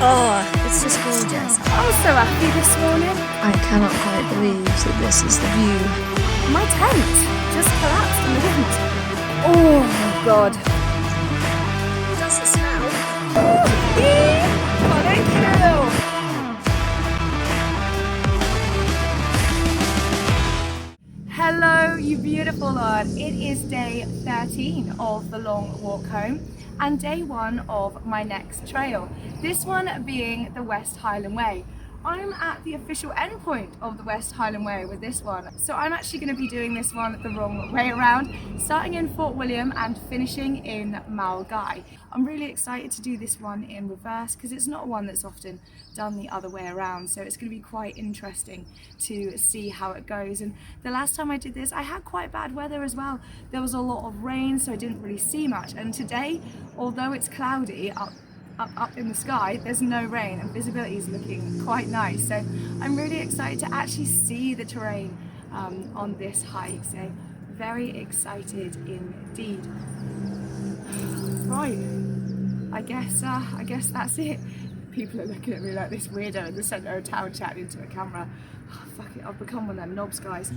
Oh, it's just gorgeous. I'm so happy this morning. I cannot quite believe that this is the view. My tent just collapsed in the wind. Oh my god. Does it smell? Hello, you beautiful lot. It is day 13 of the long walk home and day 1 of my next trail. This one being the West Highland Way. I'm at the official endpoint of the West Highland Way with this one. So I'm actually going to be doing this one the wrong way around, starting in Fort William and finishing in Malgai. I'm really excited to do this one in reverse because it's not one that's often done the other way around. So it's going to be quite interesting to see how it goes. And the last time I did this, I had quite bad weather as well. There was a lot of rain, so I didn't really see much. And today, although it's cloudy up in the sky, there's no rain and visibility is looking quite nice, so I'm really excited to actually see the terrain on this hike, so very excited indeed. Right, I guess that's it. People are looking at me like this weirdo in the centre of town chatting into a camera. Oh, fuck it, I've become one of them knobs, guys.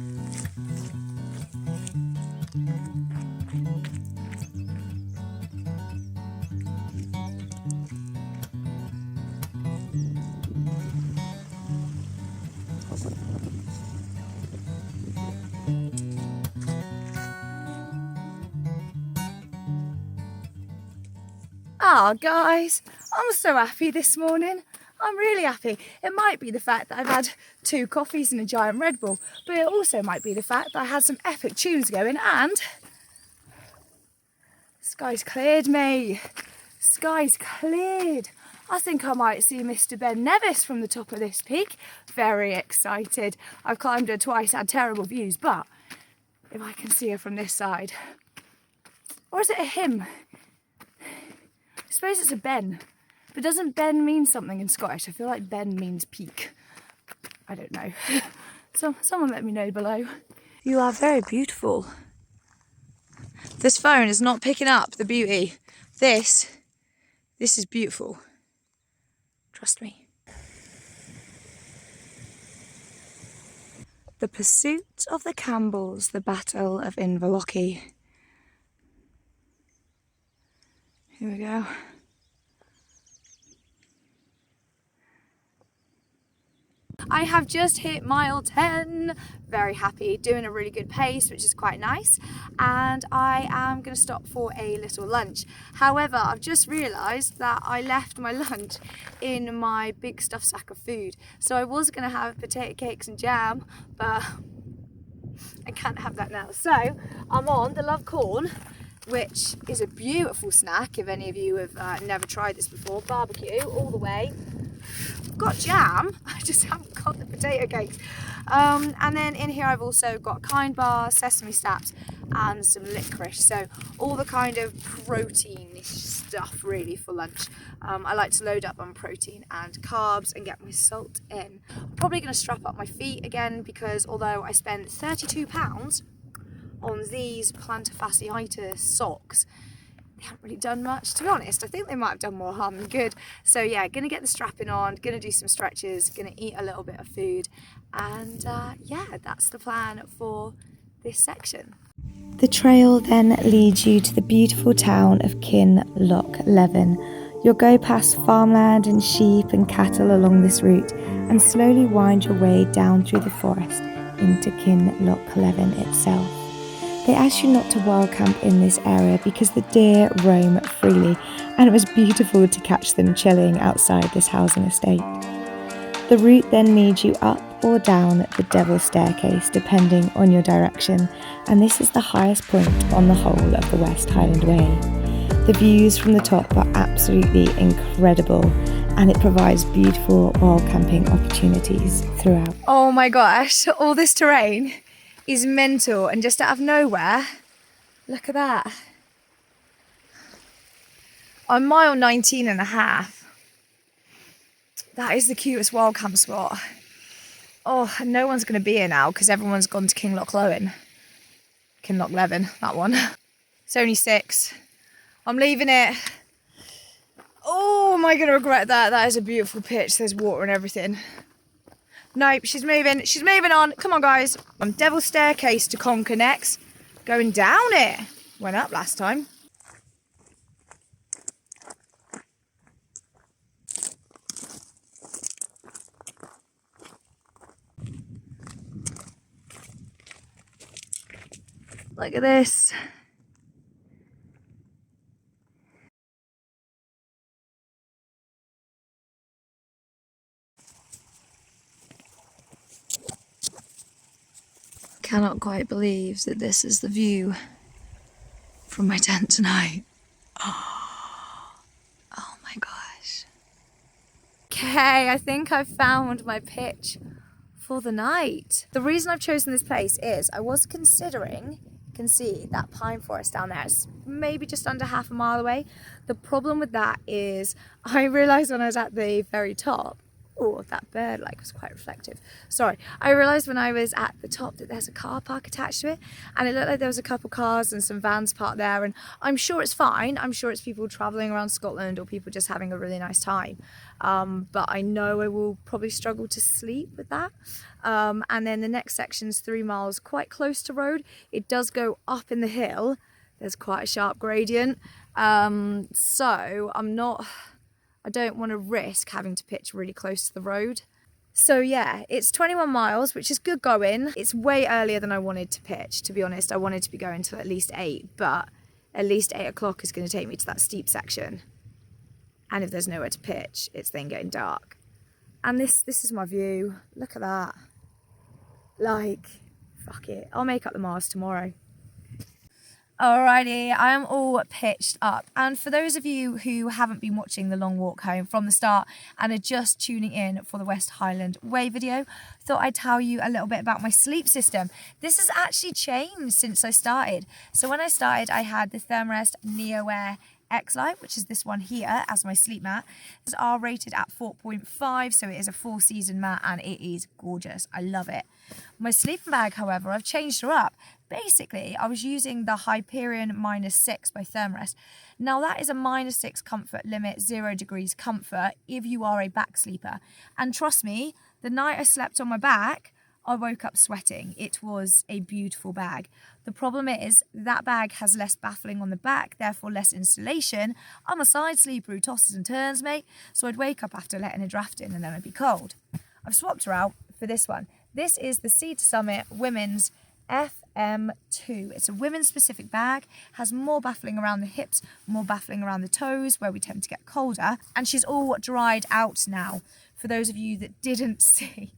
Ah, guys, I'm so happy this morning. I'm really happy. It might be the fact that I've had 2 coffees and a giant Red Bull, but it also might be the fact that I had some epic tunes going and sky's cleared, mate. Sky's cleared. I think I might see Mr. Ben Nevis from the top of this peak. Very excited. I've climbed her twice, had terrible views, but if I can see her from this side. Or is it a him? I suppose it's a Ben, but doesn't Ben mean something in Scottish? I feel like Ben means peak. I don't know. So someone let me know below. You are very beautiful. This phone is not picking up the beauty. This is beautiful. Trust me. The Pursuit of the Campbells, the Battle of Inverloch. Here we go. I have just hit mile 10, very happy, doing a really good pace, which is quite nice, and I am going to stop for a little lunch. However, I've just realised that I left my lunch in my big stuffed sack of food, so I was going to have potato cakes and jam, but I can't have that now. So I'm on the Love Corn, which is a beautiful snack if any of you have never tried this before. Barbecue all the way. Got jam, I just haven't got the potato cakes. And then in here I've also got Kind Bar, sesame snaps and some licorice. So all the kind of protein stuff really for lunch. I like to load up on protein and carbs and get my salt in. I'm probably going to strap up my feet again because although I spent £32 on these plantar fasciitis socks, they haven't really done much, to be honest. I think they might have done more harm than good. So yeah, gonna get the strapping on, gonna do some stretches, gonna eat a little bit of food, and yeah, that's the plan for this section. The trail then leads you to the beautiful town of Kinloch Leven. You'll go past farmland and sheep and cattle along this route and slowly wind your way down through the forest into Kinloch Leven itself. They asked you not to wild camp in this area because the deer roam freely and it was beautiful to catch them chilling outside this housing estate. The route then leads you up or down the Devil's Staircase depending on your direction, and this is the highest point on the whole of the West Highland Way. The views from the top are absolutely incredible and it provides beautiful wild camping opportunities throughout. Oh my gosh, all this terrain is mental, and just out of nowhere, look at that. On mile 19 and a half, that is the cutest wild camp spot. Oh, and no one's going to be here now because everyone's gone to Kinloch Leven, that one. It's only 6. I'm leaving it. Oh, am I going to regret that? That is a beautiful pitch. There's water and everything. Nope, she's moving. She's moving on. Come on, guys. Devil's Staircase to conquer next. Going down it. Went up last time. Look at this. Cannot quite believe that this is the view from my tent tonight. Oh my gosh. Okay, I think I've found my pitch for the night. The reason I've chosen this place is I was considering, you can see that pine forest down there, it's maybe just under half a mile away. The problem with that is I realised when I was at the very top, oh, that bird was quite reflective. Sorry, I realised when I was at the top that there's a car park attached to it, and it looked like there was a couple cars and some vans parked there, and I'm sure it's fine. I'm sure it's people travelling around Scotland or people just having a really nice time. But I know I will probably struggle to sleep with that. And then the next section's 3 miles, quite close to road. It does go up in the hill. There's quite a sharp gradient. So I don't want to risk having to pitch really close to the road. So yeah, it's 21 miles, which is good going. It's way earlier than I wanted to pitch, to be honest. I wanted to be going till at least 8, but at least 8 o'clock is going to take me to that steep section. And if there's nowhere to pitch, it's then getting dark. And this is my view. Look at that. Fuck it. I'll make up the miles tomorrow. Alrighty, I am all pitched up, and for those of you who haven't been watching the long walk home from the start and are just tuning in for the West Highland Way video, thought I'd tell you a little bit about my sleep system. This has actually changed since I started. So when I started, I had the Thermarest Neo Air X-Lite, which is this one here, as my sleep mat. It's R rated at 4.5, so it is a 4-season mat and it is gorgeous. I love it. My sleeping bag, however, I've changed her up. Basically, I was using the Hyperion -6 by Thermarest. Now that is a -6 comfort limit, 0 degrees comfort if you are a back sleeper. And trust me, the night I slept on my back, I woke up sweating. It was a beautiful bag. The problem is that bag has less baffling on the back, therefore less insulation. I'm a side sleeper who tosses and turns, mate. So I'd wake up after letting a draft in and then I'd be cold. I've swapped her out for this one. This is the Sea to Summit Women's FM2. It's a women's specific bag, has more baffling around the hips, more baffling around the toes where we tend to get colder. And she's all dried out now. For those of you that didn't see,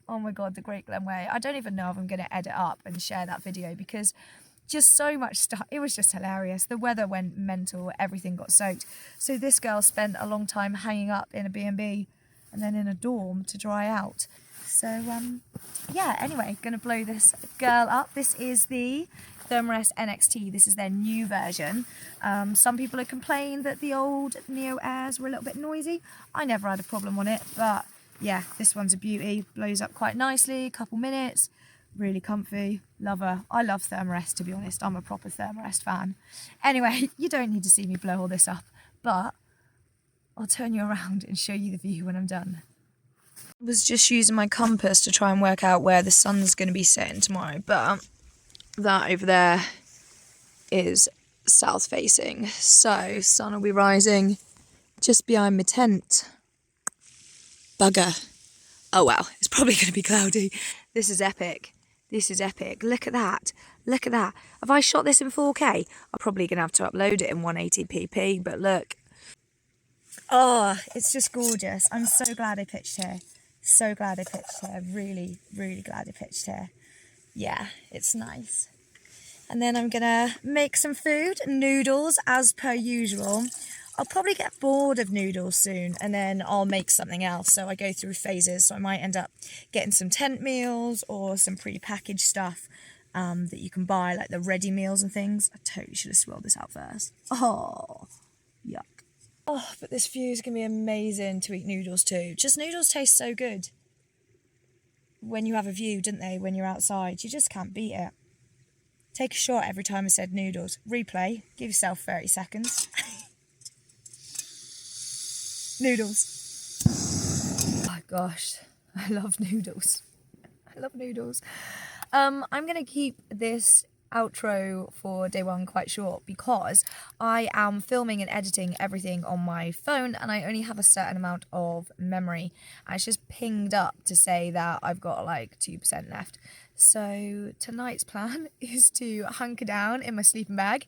oh my god, the Great Glen Way. I don't even know if I'm going to edit up and share that video because just so much stuff. It was just hilarious. The weather went mental. Everything got soaked. So this girl spent a long time hanging up in a B&B and then in a dorm to dry out. So yeah, anyway, going to blow this girl up. This is the Thermarest NXT. This is their new version. Some people have complained that the old Neo Airs were a little bit noisy. I never had a problem on it, but yeah, this one's a beauty. Blows up quite nicely, a couple minutes. Really comfy. Love her. I love Thermarest, to be honest. I'm a proper Thermarest fan. Anyway, you don't need to see me blow all this up, but I'll turn you around and show you the view when I'm done. I was just using my compass to try and work out where the sun's going to be setting tomorrow, but that over there is south facing. So sun will be rising just behind my tent. Bugger. Oh well, it's probably going to be cloudy. This is epic. This is epic. Look at that. Look at that. Have I shot this in 4K? I'm probably going to have to upload it in 180p, but look. Oh, it's just gorgeous. I'm so glad I pitched here. So glad I pitched here. Really, really glad I pitched here. Yeah, it's nice. And then I'm going to make some food, noodles as per usual. I'll probably get bored of noodles soon and then I'll make something else. So I go through phases. So I might end up getting some tent meals or some pre-packaged stuff that you can buy, like the ready meals and things. I totally should have swirled this out first. Oh, yuck. Oh, but this view is going to be amazing to eat noodles too. Just noodles taste so good when you have a view, don't they? When you're outside, you just can't beat it. Take a shot every time I said noodles. Replay. Give yourself 30 seconds. Noodles. Oh gosh, I love noodles. I love noodles. I'm gonna keep this outro for day one quite short because I am filming and editing everything on my phone and I only have a certain amount of memory. And it's just pinged up to say that I've got like 2% left. So tonight's plan is to hunker down in my sleeping bag,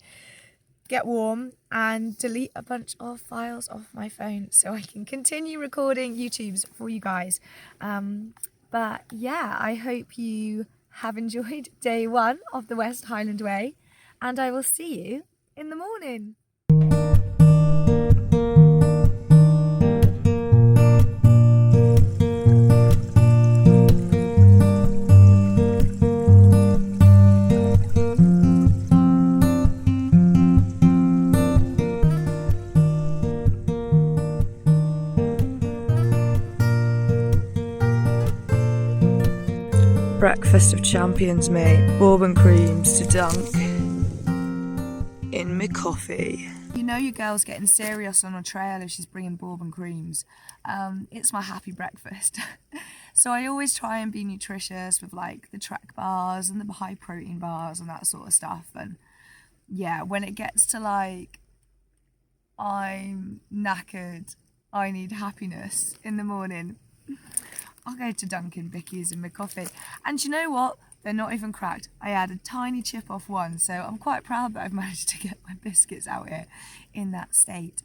get warm and delete a bunch of files off my phone so I can continue recording YouTubes for you guys. But yeah, I hope you have enjoyed day one of the West Highland Way and I will see you in the morning. Breakfast of champions, mate. Bourbon creams to dunk in my coffee. You know your girl's getting serious on a trail if she's bringing bourbon creams. It's my happy breakfast. So I always try and be nutritious with like the track bars and the high protein bars and that sort of stuff. And yeah, when it gets to like I'm knackered, I need happiness in the morning, I'll go to Dunkin' Bickies and my coffee. And you know what? They're not even cracked. I had a tiny chip off one, so I'm quite proud that I've managed to get my biscuits out here in that state.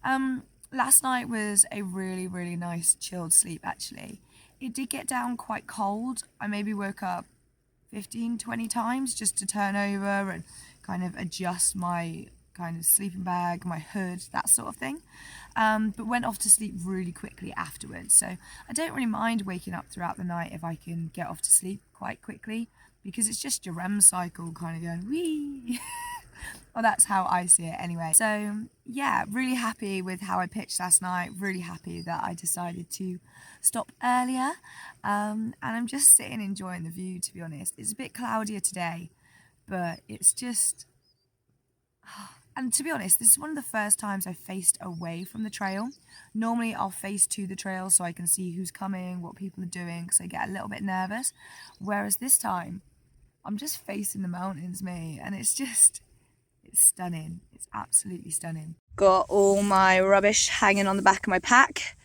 Last night was a really, really nice chilled sleep actually. It did get down quite cold. I maybe woke up 15, 20 times just to turn over and kind of adjust my kind of sleeping bag, my hood, that sort of thing. But went off to sleep really quickly afterwards. So I don't really mind waking up throughout the night if I can get off to sleep quite quickly because it's just your REM cycle kind of going wee. Well, that's how I see it anyway. So yeah, really happy with how I pitched last night. Really happy that I decided to stop earlier. And I'm just sitting enjoying the view, to be honest. It's a bit cloudier today, but it's just... And to be honest, this is one of the first times I've faced away from the trail. Normally I'll face to the trail so I can see who's coming, what people are doing, because I get a little bit nervous. Whereas this time, I'm just facing the mountains, mate, and it's stunning. It's absolutely stunning. Got all my rubbish hanging on the back of my pack.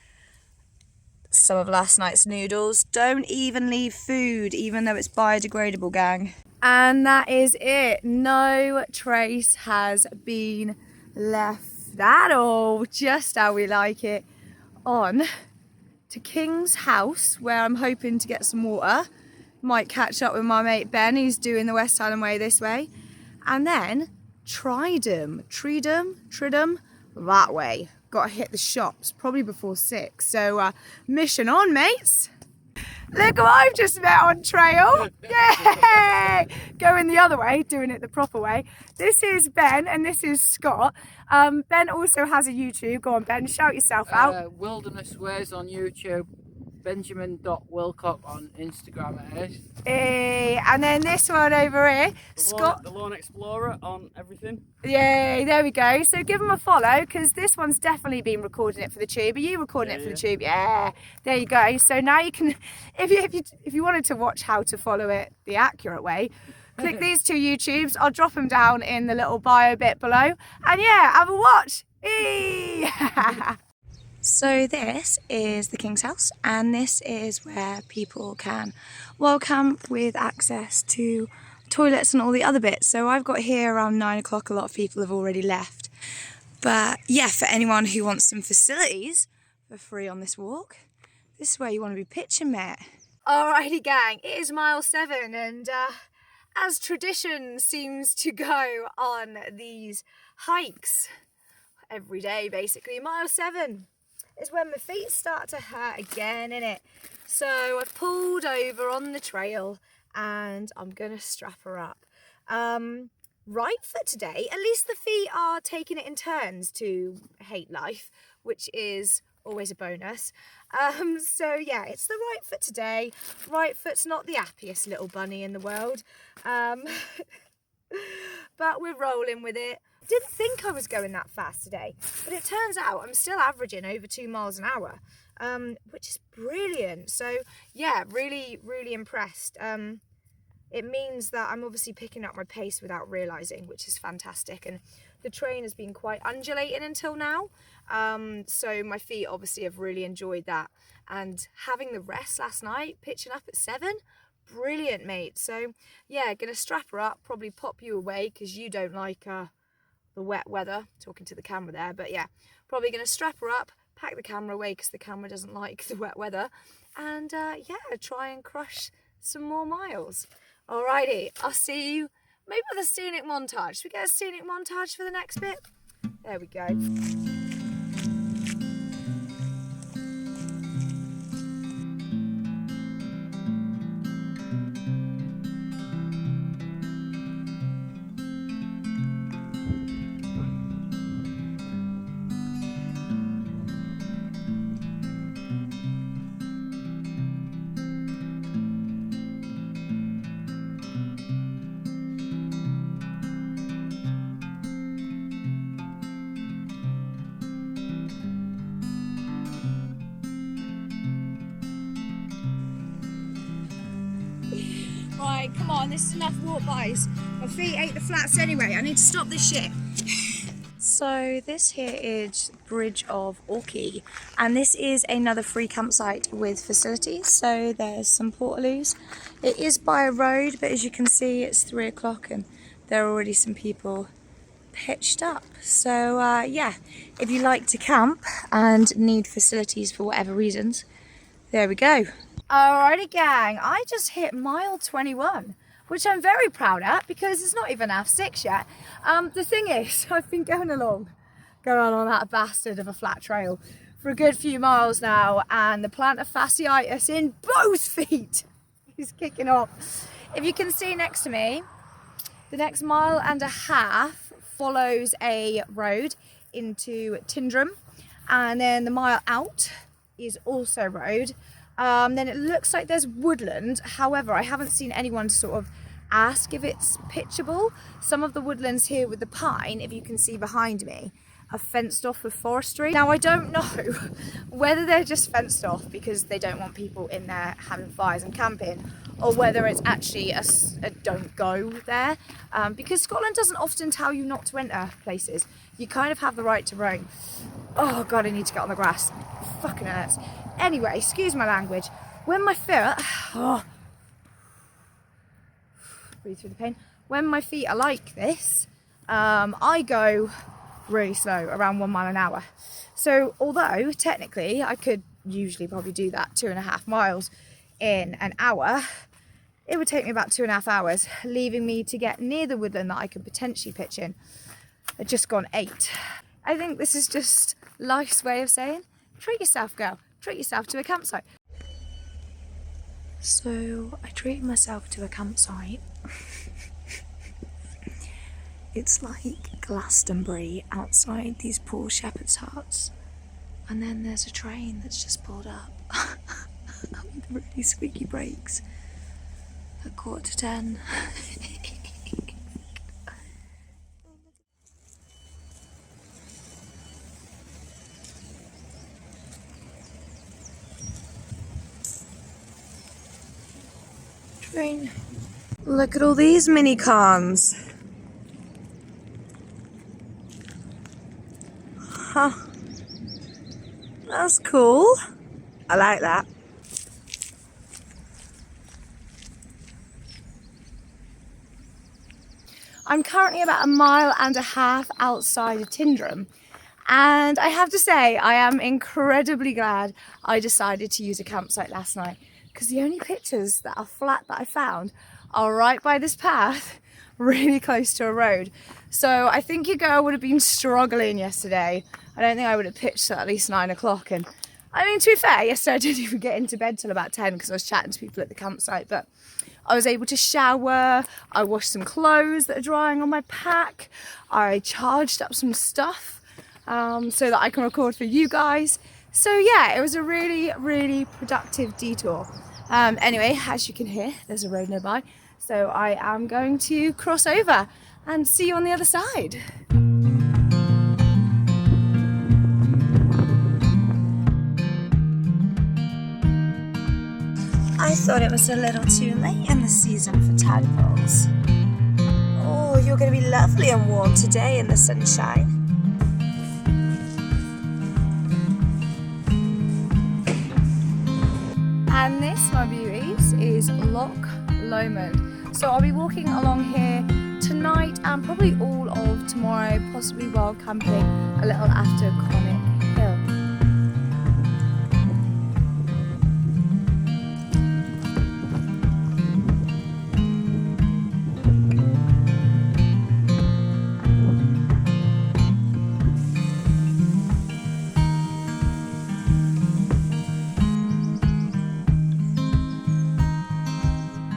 Some of last night's noodles. Don't even leave food, even though it's biodegradable, gang. And that is it. No trace has been left at all. Just how we like it. On to King's house, where I'm hoping to get some water. Might catch up with my mate Ben, who's doing the West Highland Way this way. And then Tridham, that way. Got to hit the shops, probably before 6. So mission on, mates. Look who I've just met on trail. Yay! Going the other way, doing it the proper way. This is Ben and this is Scott. Ben also has a YouTube. Go on, Ben, shout yourself out. Wilderness Ways on YouTube. Benjamin.Wilcock on Instagram it is. And then this one over here, Scott. The Lawn Explorer on everything. Yay, there we go. So give them a follow because this one's definitely been recording it for the tube. Are you recording it for the tube? Yeah, there you go. So now you can, if you wanted to watch how to follow it the accurate way, click these two YouTubes. I'll drop them down in the little bio bit below. And yeah, have a watch. Eee! So this is the King's house and this is where people can wildcamp with access to toilets and all the other bits. So I've got here around 9 o'clock, a lot of people have already left. But yeah, for anyone who wants some facilities for free on this walk, this is where you want to be pitching, mate. Alrighty gang, it is mile 7 and as tradition seems to go on these hikes every day basically, mile 7 is when my feet start to hurt again, innit? So I've pulled over on the trail and I'm gonna strap her up. Right foot today, at least the feet are taking it in turns to hate life, which is always a bonus. So yeah, it's the right foot today. Right foot's not the happiest little bunny in the world. But we're rolling with it. didn't think I was going that fast today, but it turns out I'm still averaging over 2 miles an hour, which is brilliant. So yeah, really, really impressed. It means that I'm obviously picking up my pace without realising, which is fantastic. And the terrain has been quite undulating until now. So my feet obviously have really enjoyed that. And having the rest last night, pitching up at 7, brilliant, mate. So yeah, gonna strap her up, probably pop you away because you don't like the wet weather. Talking to the camera there, but yeah, probably gonna strap her up, pack the camera away because the camera doesn't like the wet weather. And yeah, try and crush some more miles. Alrighty, I'll see you maybe with a scenic montage. Should we get a scenic montage for the next bit? There we go. Right, come on, this is enough walk bys. My feet ate the flats anyway, I need to stop this shit. So this here is Bridge of Orkey, and this is another free campsite with facilities. So there's some portaloos. It is by a road, but as you can see it's 3 o'clock and there are already some people pitched up. So yeah, if you like to camp and need facilities for whatever reasons, there we go. Alrighty gang, I just hit mile 21, which I'm very proud at because it's not even half 6 yet. The thing is, I've been going on that bastard of a flat trail for a good few miles now, and the plantar fasciitis in both feet is kicking off. If you can see next to me, the next 1.5 miles follows a road into Tindrum, and then the mile out is also road. Then it looks like there's woodland. However, I haven't seen anyone sort of ask if it's pitchable. Some of the woodlands here with the pine, if you can see behind me, are fenced off with forestry. Now, I don't know whether they're just fenced off because they don't want people in there having fires and camping, or whether it's actually a don't go there. Because Scotland doesn't often tell you not to enter places. You kind of have the right to roam. Oh God, I need to get on the grass. Fucking hurts. Anyway, excuse my language. When my feet, breathe through the pain. When my feet are like this, I go really slow, around 1 mile an hour. So although technically I could usually probably do that 2.5 miles in an hour, it would take me about 2.5 hours, leaving me to get near the woodland that I could potentially pitch in. I've just gone 8. I think this is just life's way of saying, treat yourself, girl. Treat yourself to a campsite. So I treated myself to a campsite. It's like Glastonbury outside these poor shepherd's huts, and then there's a train that's just pulled up with really squeaky brakes at 10:15. Train. Look at all these mini cons. Huh. That's cool. I like that. I'm currently about 1.5 miles outside of Tindrum, and I have to say I am incredibly glad I decided to use a campsite last night, because the only pictures that are flat that I found are right by this path, really close to a road. So I think your girl would have been struggling yesterday. I don't think I would have pitched till at least 9 o'clock. And I mean, to be fair, yesterday I didn't even get into bed till about 10 because I was chatting to people at the campsite. But I was able to shower, I washed some clothes that are drying on my pack, I charged up some stuff so that I can record for you guys. So yeah, it was a really, really productive detour. Anyway, as you can hear, there's a road nearby. So I am going to cross over and see you on the other side. I thought it was a little too late in the season for tadpoles. Oh, you're going to be lovely and warm today in the sunshine. And this, my beauties, is Loch Lomond. So I'll be walking along here tonight and probably all of tomorrow, possibly wild camping a little after Conic Hill.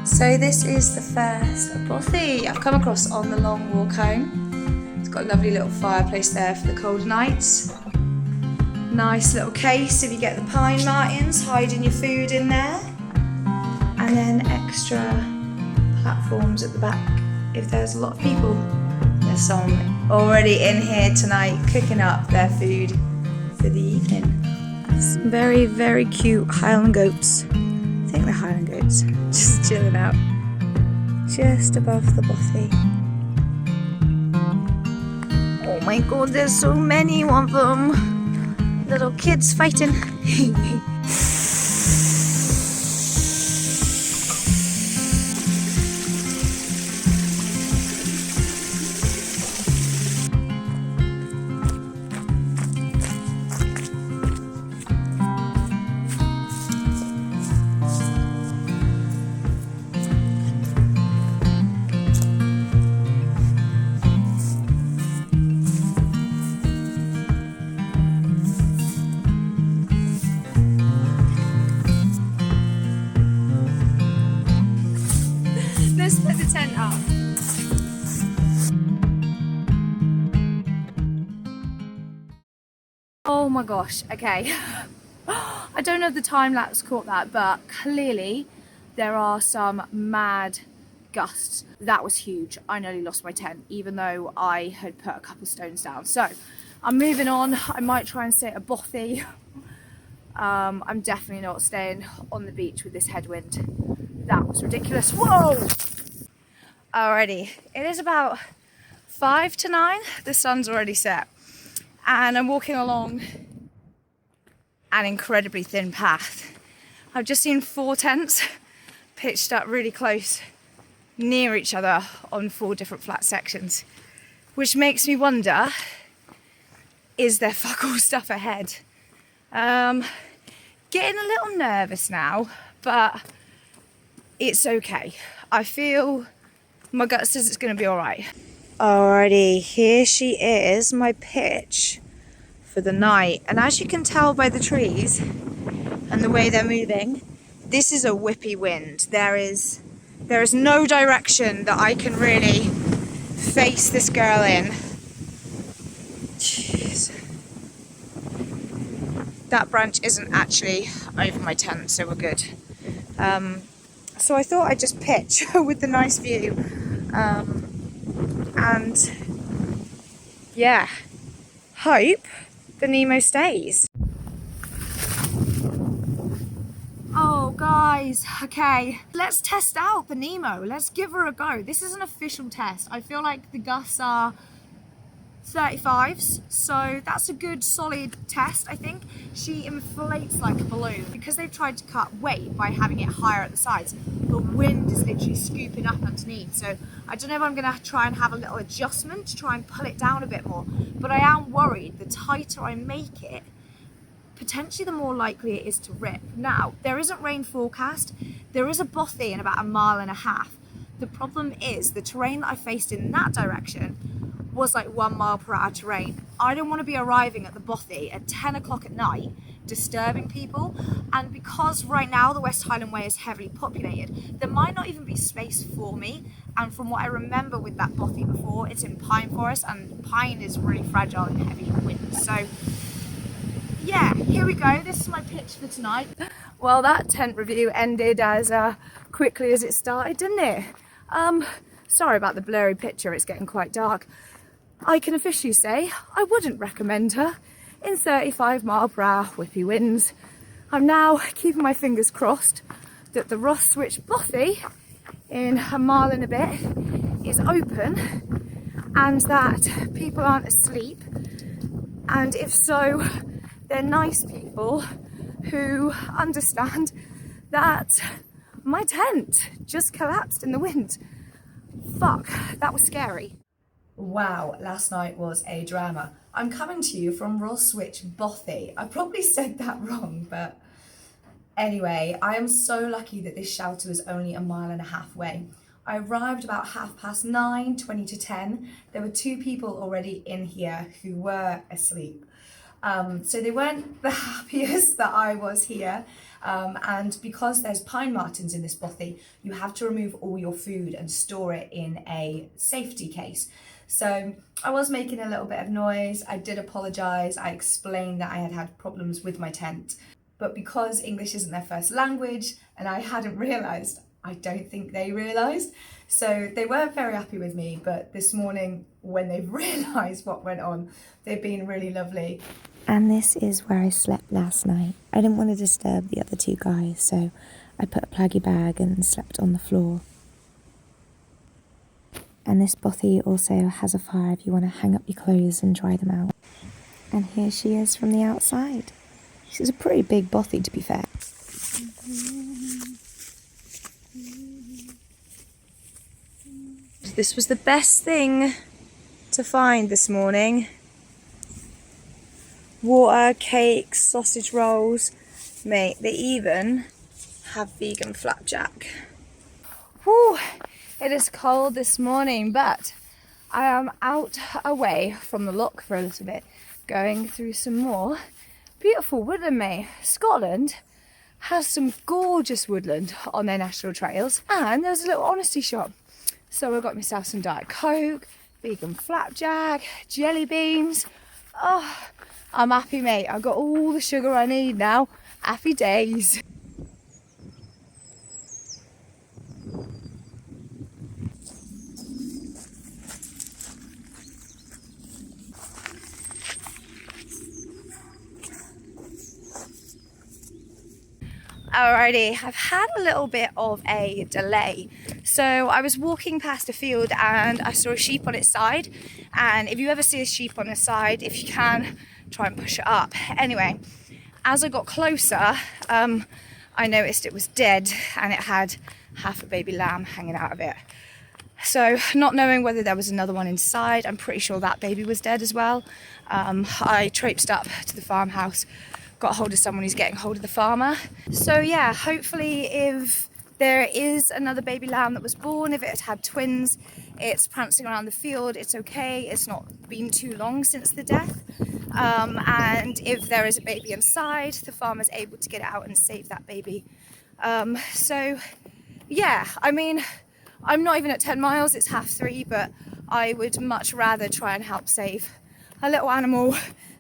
So this is the first bothy I've come across on the long walk home. It's got a lovely little fireplace there for the cold nights. Nice little case if you get the pine martins, hiding your food in there. And then extra platforms at the back if there's a lot of people. There's some already in here tonight cooking up their food for the evening. Some very, very cute Highland goats. I think they're Highland goats, just chilling out, just above the bothy. Oh my god, there's so many of them. Little kids fighting. Let's put the tent up. Oh my gosh, okay. I don't know if the time lapse caught that, but clearly there are some mad gusts. That was huge. I nearly lost my tent, even though I had put a couple stones down. So I'm moving on. I might try and stay at a bothy. I'm definitely not staying on the beach with this headwind. That was ridiculous. Whoa! Alrighty, it is about 5 to 9. The sun's already set. And I'm walking along an incredibly thin path. I've just seen 4 tents pitched up really close near each other on 4 different flat sections, which makes me wonder, is there fuck all stuff ahead? Getting a little nervous now, but it's okay. I feel my gut says it's going to be all right. Alrighty, here she is, my pitch for the night. And as you can tell by the trees and the way they're moving, this is a whippy wind. There is no direction that I can really face this girl in. Jeez. That branch isn't actually over my tent, so we're good. So I thought I'd just pitch with the nice view. And yeah, hope the Nemo stays. Oh guys, okay, let's test out the Nemo. Let's give her a go. This is an official test. I feel like the gusts are 35s, so that's a good solid test. I think she inflates like a balloon because they've tried to cut weight by having it higher at the sides. The wind is literally scooping up underneath, so I don't know if I'm gonna try and have a little adjustment to try and pull it down a bit more, but I am worried the tighter I make it, potentially the more likely it is to rip. Now, there isn't rain forecast. There is a bothy in about 1.5 miles. The problem is the terrain that I faced in that direction was like 1 mile per hour terrain. I don't want to be arriving at the bothy at 10 o'clock at night, disturbing people. And because right now the West Highland Way is heavily populated, there might not even be space for me. And from what I remember with that bothy before, it's in pine forest, and pine is really fragile in heavy winds. So yeah, here we go. This is my pitch for tonight. Well, that tent review ended as quickly as it started, didn't it? Sorry about the blurry picture, it's getting quite dark. I can officially say I wouldn't recommend her in 35 mile per hour whippy winds. I'm now keeping my fingers crossed that the Ross Switch Bothy in a mile and a bit is open and that people aren't asleep, and if so, they're nice people who understand that my tent just collapsed in the wind. Fuck, that was scary. Wow, last night was a drama. I'm coming to you from Ross Switch Bothy. I probably said that wrong, but anyway, I am so lucky that this shelter was only a mile and a half away. I arrived about 9:30, 20 to 10. There were 2 people already in here who were asleep. So they weren't the happiest that I was here. And because there's pine martens in this bothy, you have to remove all your food and store it in a safety case. So I was making a little bit of noise. I did apologise. I explained that I had had problems with my tent. But because English isn't their first language and I hadn't realised, I don't think they realised. So they weren't very happy with me. But this morning, when they've realised what went on, they've been really lovely. And this is where I slept last night. I didn't want to disturb the other 2 guys, so I put a plaggy bag and slept on the floor. And this bothy also has a fire if you want to hang up your clothes and dry them out. And here she is from the outside. She's a pretty big bothy, to be fair. This was the best thing to find this morning. Water, cakes, sausage rolls. Mate, they even have vegan flapjack. Whew, it is cold this morning, but I am out away from the loch for a little bit, going through some more beautiful woodland, mate. Scotland has some gorgeous woodland on their national trails, and there's a little honesty shop. So I got myself some Diet Coke, vegan flapjack, jelly beans. Oh, I'm happy, mate. I've got all the sugar I need now. Happy days. Alrighty, I've had a little bit of a delay. So I was walking past a field and I saw a sheep on its side. And if you ever see a sheep on its side, if you can, try and push it up. Anyway, as I got closer, I noticed it was dead and it had half a baby lamb hanging out of it. So not knowing whether there was another one inside, I'm pretty sure that baby was dead as well. I traipsed up to the farmhouse, got hold of someone who's getting hold of the farmer. So yeah, hopefully if there is another baby lamb that was born, if it had twins, it's prancing around the field, it's okay, it's not been too long since the death. And if there is a baby inside, the farmer's able to get it out and save that baby. So yeah, I mean, I'm not even at 10 miles, it's 3:30, but I would much rather try and help save a little animal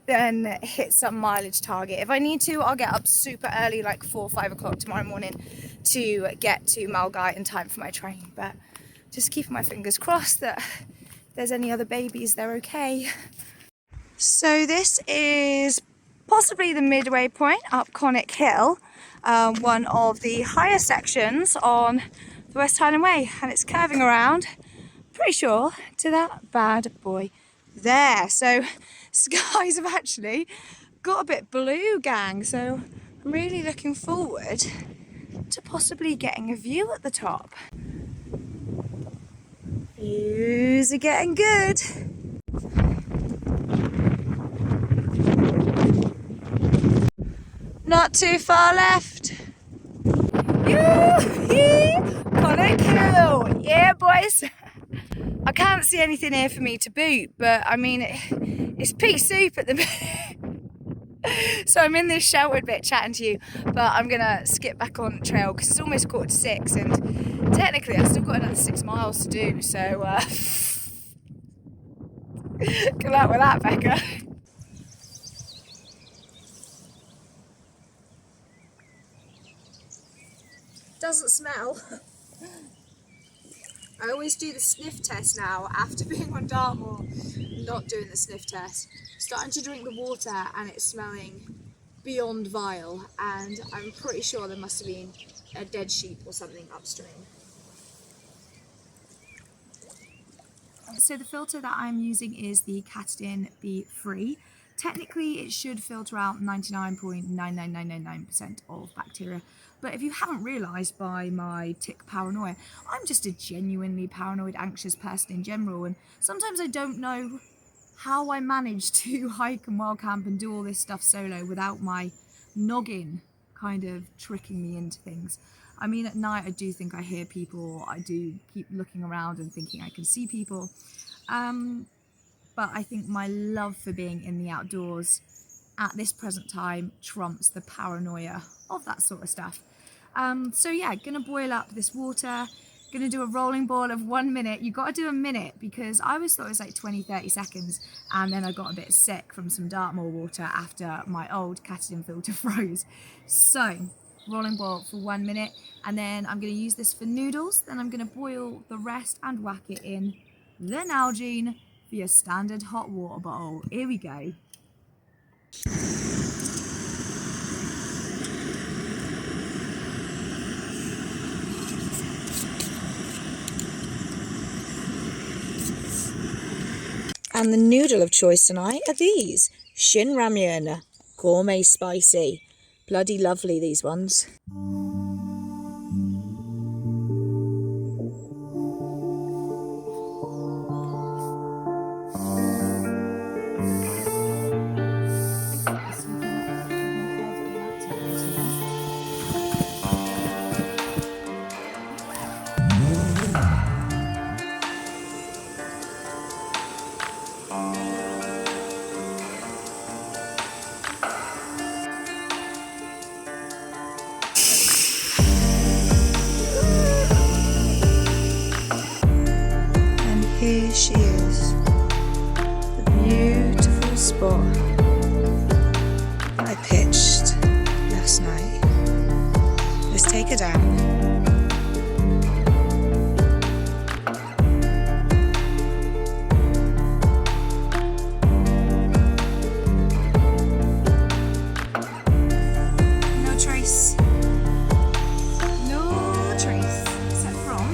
than hit some mileage target. If I need to, I'll get up super early, like 4 or 5 o'clock tomorrow morning to get to Malgai in time for my train. But just keeping my fingers crossed that if there's any other babies, they're okay. So this is possibly the midway point up Conic Hill, one of the higher sections on the West Highland Way, and it's curving around, pretty sure, to that bad boy there. So skies have actually got a bit blue, gang, so I'm really looking forward to possibly getting a view at the top. Views are getting good. Not too far left. Conic Hill, yeah boys. I can't see anything here for me to boot, but I mean, it's pea soup at the minute. So I'm in this sheltered bit chatting to you, but I'm gonna skip back on trail because it's almost 6:15 and technically I've still got another 6 miles to do, so good luck with that, Becca. Doesn't smell. I always do the sniff test now after being on Dartmoor, not doing the sniff test. Starting to drink the water and it's smelling beyond vile, and I'm pretty sure there must have been a dead sheep or something upstream. So the filter that I'm using is the Catadin ep3. Technically it should filter out 99.99999% of bacteria, but if you haven't realised by my tick paranoia, I'm just a genuinely paranoid, anxious person in general, and sometimes I don't know how I manage to hike and wild camp and do all this stuff solo without my noggin kind of tricking me into things. I mean, at night I do think I hear people, I do keep looking around and thinking I can see people, but I think my love for being in the outdoors at this present time trumps the paranoia of that sort of stuff. So yeah, gonna boil up this water, gonna do a rolling boil of 1 minute. You gotta do a minute because I always thought it was like 20-30 seconds, and then I got a bit sick from some Dartmoor water after my old Catadin filter froze. So rolling boil for 1 minute, and then I'm gonna use this for noodles, then I'm gonna boil the rest and whack it in the Nalgene for your standard hot water bottle. Here we go. And the noodle of choice tonight are these, Shin Ramyun, gourmet spicy. Bloody lovely, these ones. Here she is, the beautiful spot I pitched last night. Let's take her down. No trace, except from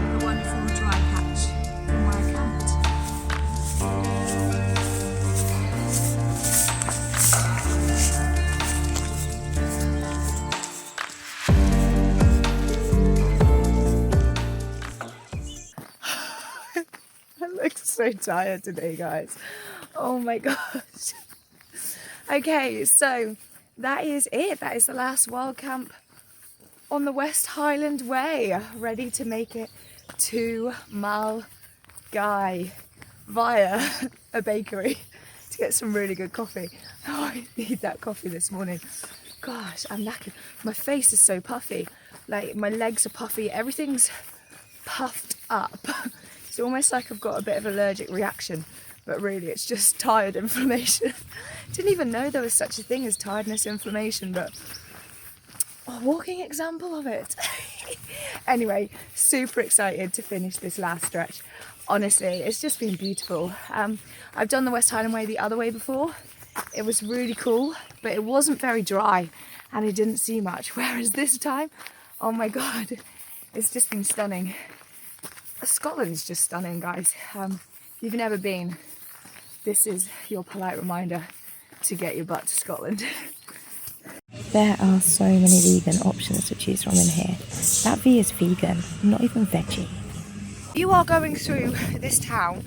the wonderful dry patch from where I camped. I look so tired today, guys. Oh my gosh. Okay, so that is it. That is the last wild camp on the West Highland Way, ready to make it to Malgai via a bakery to get some really good coffee. Oh, I need that coffee this morning. Gosh, I'm knackered. My face is so puffy, like my legs are puffy, everything's puffed up. It's almost like I've got a bit of allergic reaction, but really it's just tired inflammation. Didn't even know there was such a thing as tiredness inflammation, but a walking example of it. Anyway, super excited to finish this last stretch. Honestly, it's just been beautiful. I've done the West Highland Way the other way before. It was really cool, but it wasn't very dry and it didn't see much. Whereas this time, oh my God, it's just been stunning. Scotland's just stunning, guys. If you've never been, this is your polite reminder to get your butt to Scotland. There are so many vegan options to choose from in here. That V is vegan, not even veggie. You are going through this town.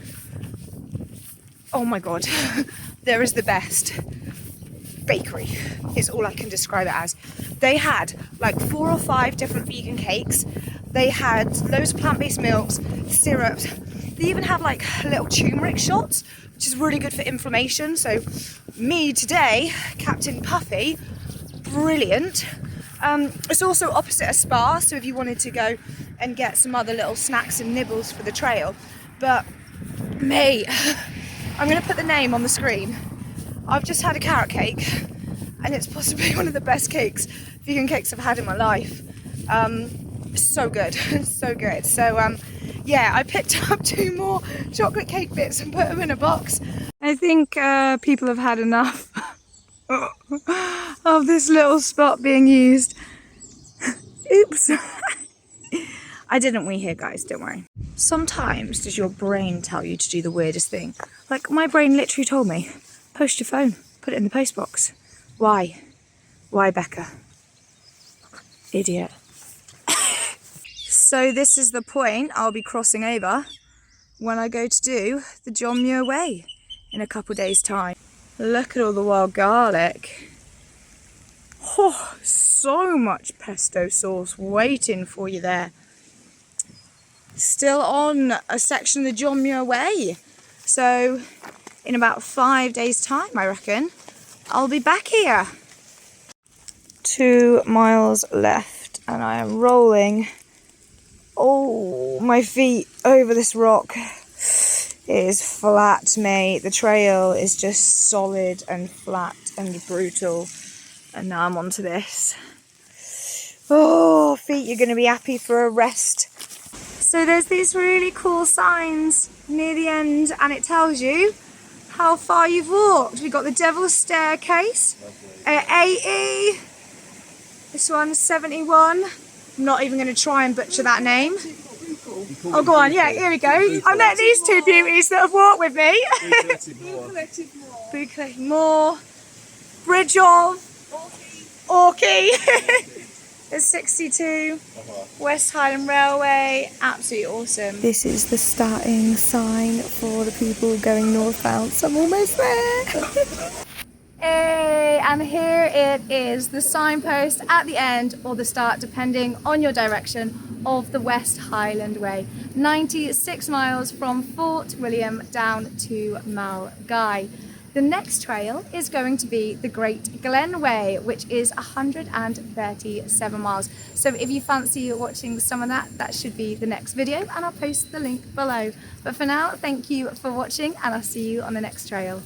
Oh my God, there is the best bakery, is all I can describe it as. They had like 4 or 5 different vegan cakes. They had loads of plant-based milks, syrups. They even have like little turmeric shots, which is really good for inflammation. So me today, Captain Puffy, brilliant. It's also opposite a spa, so if you wanted to go and get some other little snacks and nibbles for the trail. But mate, I'm going to put the name on the screen. I've just had a carrot cake and it's possibly one of the best vegan cakes I've had in my life. So good, so good. So yeah, I picked up 2 more chocolate cake bits and put them in a box. I think people have had enough of this little spot being used. Oops. I didn't wee here, guys, don't worry. Sometimes does your brain tell you to do the weirdest thing? Like, my brain literally told me, post your phone, put it in the post box. Why? Why, Becca? Idiot. So this is the point I'll be crossing over when I go to do the John Muir Way in a couple days' time. Look at all the wild garlic. Oh, so much pesto sauce waiting for you there. Still on a section of the John Muir Way. So in about 5 days' time, I reckon, I'll be back here. 2 miles left and I am rolling, oh, my feet over this rock. It is flat, mate. The trail is just solid and flat and brutal. And now I'm onto this. Oh, feet, you're going to be happy for a rest. So there's these really cool signs near the end and it tells you how far you've walked. We've got the Devil's Staircase at 80. This one's 71. I'm not even going to try and butcher that name. Oh, go on. Yeah, here we go. I met these two beauties that have walked with me. Boo Moor. Bridge of Orkey. There's 62. West Highland Railway. Absolutely awesome. This is the starting sign for the people going northbound, so I'm almost there. Hey, and here it is, the signpost at the end or the start, depending on your direction, of the West Highland Way. 96 miles from Fort William down to Malgai. The next trail is going to be the Great Glen Way, which is 137 miles. So if you fancy watching some of that, that should be the next video, and I'll post the link below. But for now, thank you for watching, and I'll see you on the next trail.